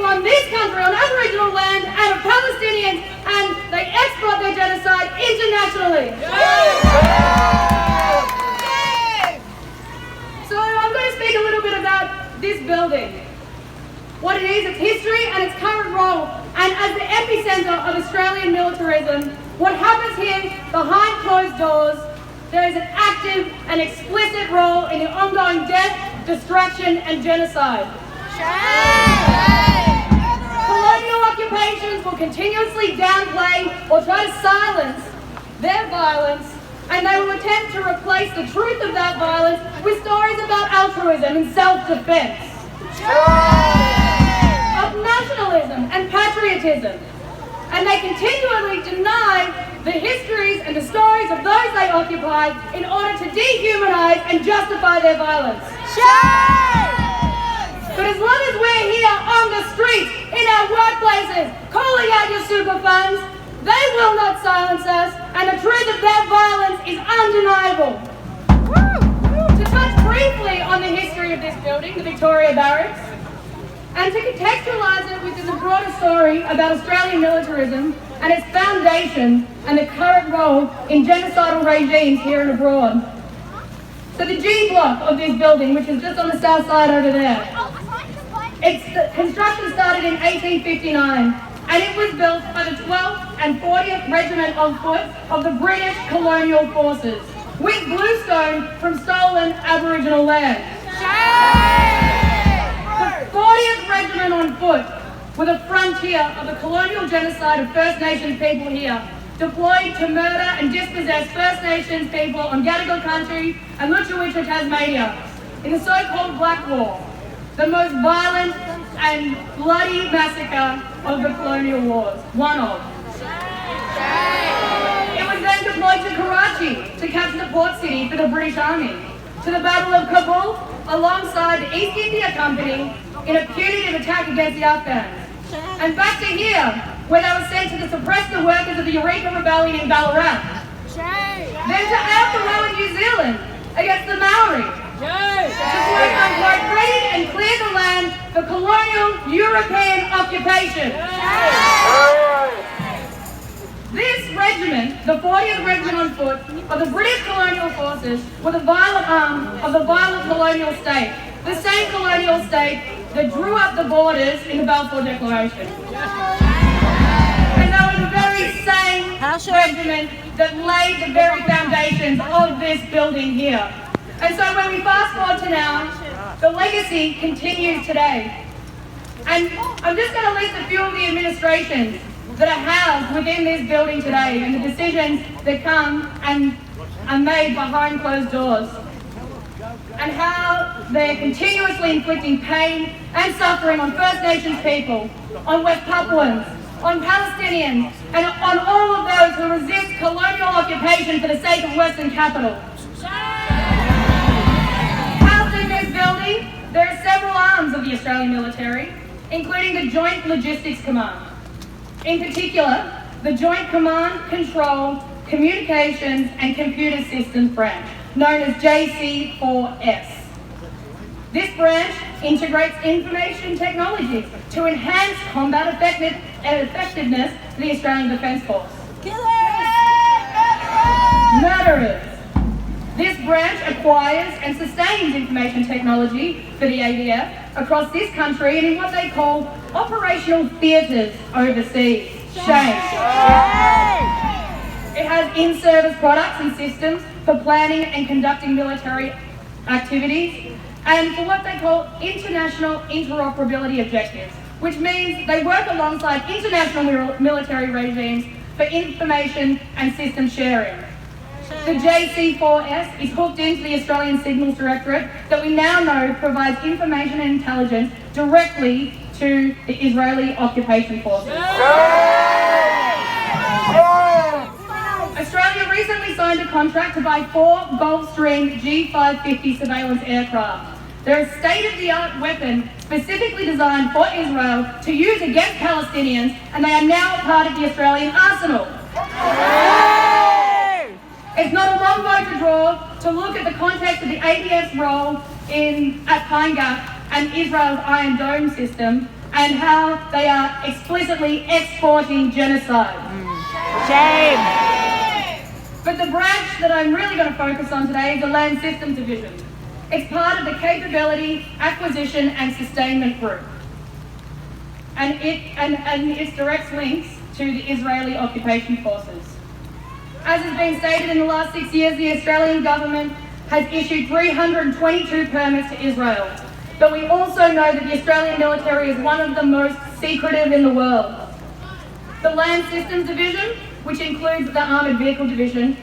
on this country, on Aboriginal land, and of Palestinians, and they export their genocide internationally. So I'm going to speak a little bit about this building, what it is, its history and its current role, and as the epicentre of Australian militarism, what happens here behind closed doors. There is an active and explicit role in the ongoing death, destruction and genocide. Colonial occupations will continuously downplay or try to silence their violence, and they will attempt to replace the truth of that violence with stories about altruism and self-defense, of nationalism and patriotism. And they continually deny the histories and the stories of those they occupy in order to dehumanize and justify their violence. But as long as we're here on the streets, in our workplaces, calling out your super funds, they will not silence us, and the truth of their violence is undeniable. To touch briefly on the history of this building, the Victoria Barracks, and to contextualise it within the broader story about Australian militarism and its foundation and the current role in genocidal regimes here and abroad. So the G block of this building, which is just on the south side over there, its construction started in 1859, and it was built by the 12th and 40th Regiment of Foot of the British Colonial Forces, with bluestone from stolen Aboriginal land. The 40th Regiment on Foot were the frontier of the colonial genocide of First Nations people here, deployed to murder and dispossess First Nations people on Gadigal country and Lutruwita, Tasmania, in the so-called Black War, the most violent and bloody massacre of the colonial wars, one of. It was then deployed to Karachi to capture the port city for the British Army, to the Battle of Kabul alongside the East India Company in a punitive attack against the Afghans, and back to here, where they were sent to suppress the workers of the Eureka Rebellion in Ballarat, then to Aotearoa in New Zealand against the Maori, to quote unquote raid and clear the land for colonial European occupation. This regiment, the 40th Regiment on Foot of the British Colonial Forces, were the violent arm of the violent colonial state, the same colonial state that drew up the borders in the Balfour Declaration. And they were the very same regiment that laid the very foundations of this building here. And so when we fast forward to now, the legacy continues today. And I'm just going to list a few of the administrations that are housed within this building today and the decisions that come and are made behind closed doors, and how they're continuously inflicting pain and suffering on First Nations people, on West Papuans, on Palestinians, and on all of those who resist colonial occupation for the sake of Western capital. Housed in this building, there are several arms of the Australian military, including the Joint Logistics Command. In particular, the Joint Command, Control, Communications and Computer Systems Branch, known as JC4S. This branch integrates information technology to enhance combat effectiveness for the Australian Defence Force. Murderers. This branch acquires and sustains information technology for the ADF across this country and in what they call operational theatres overseas. Shame. It has in-service products and systems for planning and conducting military activities and for what they call international interoperability objectives, which means they work alongside international military regimes for information and system sharing. The JC4S is hooked into the Australian Signals Directorate that we now know provides information and intelligence directly to the Israeli occupation forces. Australia recently signed a contract to buy 4 Gulfstream G550 surveillance aircraft. They're a state-of-the-art weapon specifically designed for Israel to use against Palestinians, and they are now a part of the Australian arsenal. It's not a long bow to draw to look at the context of the ADF's role at Pine Gap and Israel's Iron Dome system and how they are explicitly exporting genocide. Shame. But the branch that I'm really going to focus on today is the Land Systems Division. It's part of the Capability, Acquisition and Sustainment Group. And its direct links to the Israeli occupation forces. As has been stated, in the last 6 years, the Australian government has issued 322 permits to Israel. But we also know that the Australian military is one of the most secretive in the world. The Land Systems Division, which includes the Armoured Vehicle Division,